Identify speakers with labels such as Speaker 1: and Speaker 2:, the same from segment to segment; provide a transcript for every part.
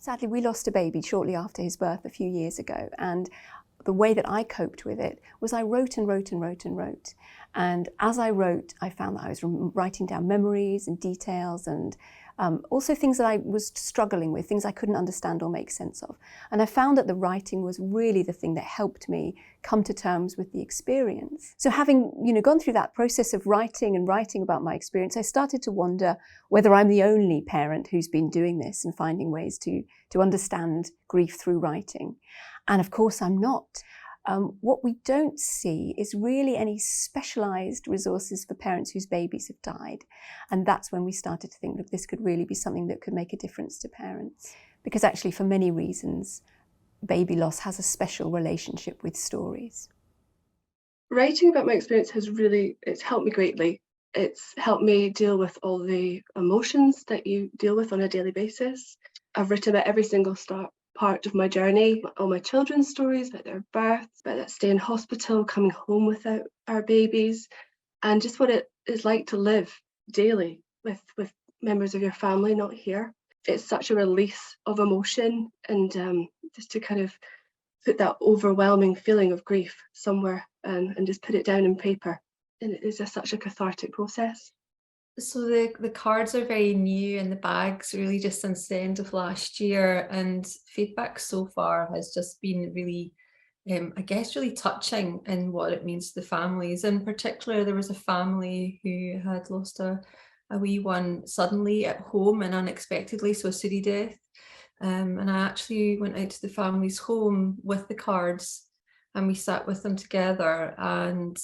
Speaker 1: Sadly, we lost a baby shortly after his birth a few years ago, and the way that I coped with it was I wrote and wrote and wrote and wrote. And as I wrote, I found that I was writing down memories and details and also things that I was struggling with, things I couldn't understand or make sense of. And I found that the writing was really the thing that helped me come to terms with the experience. So having gone through that process of writing and writing about my experience, I started to wonder whether I'm the only parent who's been doing this and finding ways to understand grief through writing. And of course I'm not. What we don't see is really any specialised resources for parents whose babies have died. And that's when we started to think that this could really be something that could make a difference to parents. Because actually, for many reasons, baby loss has a special relationship with stories.
Speaker 2: Writing about my experience it's helped me greatly. It's helped me deal with all the emotions that you deal with on a daily basis. I've written about every single part of my journey, all my children's stories about their births, about that stay in hospital, coming home without our babies, and just what it is like to live daily with members of your family not here. It's such a release of emotion, and just to kind of put that overwhelming feeling of grief somewhere and just put it down in paper. And it is just such a cathartic process.
Speaker 3: So the cards are very new and the bag's really just since the end of last year, and feedback so far has just been really, I guess, really touching in what it means to the families. In particular, there was a family who had lost a wee one suddenly at home and unexpectedly, so a sudden death. And I actually went out to the family's home with the cards and we sat with them together, and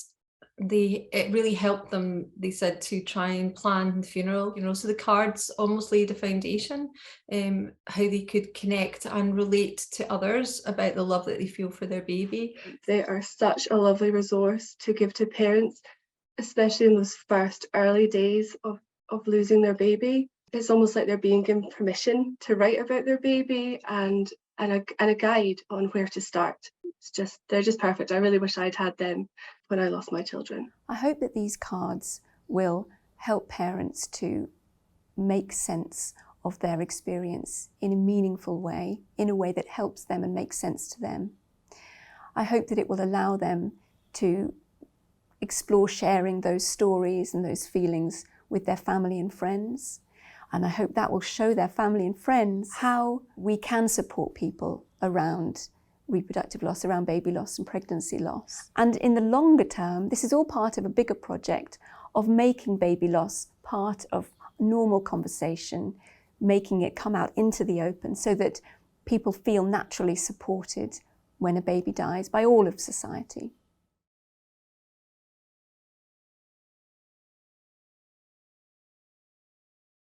Speaker 3: it really helped them, they said, to try and plan the funeral. So the cards almost laid a foundation, how they could connect and relate to others about the love that they feel for their baby.
Speaker 2: They are such a lovely resource to give to parents, especially in those first early days of losing their baby. It's almost like they're being given permission to write about their baby and a guide on where to start. They're just perfect. I really wish I'd had them when I lost my children.
Speaker 1: I hope that these cards will help parents to make sense of their experience in a meaningful way, in a way that helps them and makes sense to them. I hope that it will allow them to explore sharing those stories and those feelings with their family and friends. And I hope that will show their family and friends how we can support people around reproductive loss, around baby loss and pregnancy loss. And in the longer term, this is all part of a bigger project of making baby loss part of normal conversation, making it come out into the open so that people feel naturally supported when a baby dies by all of society.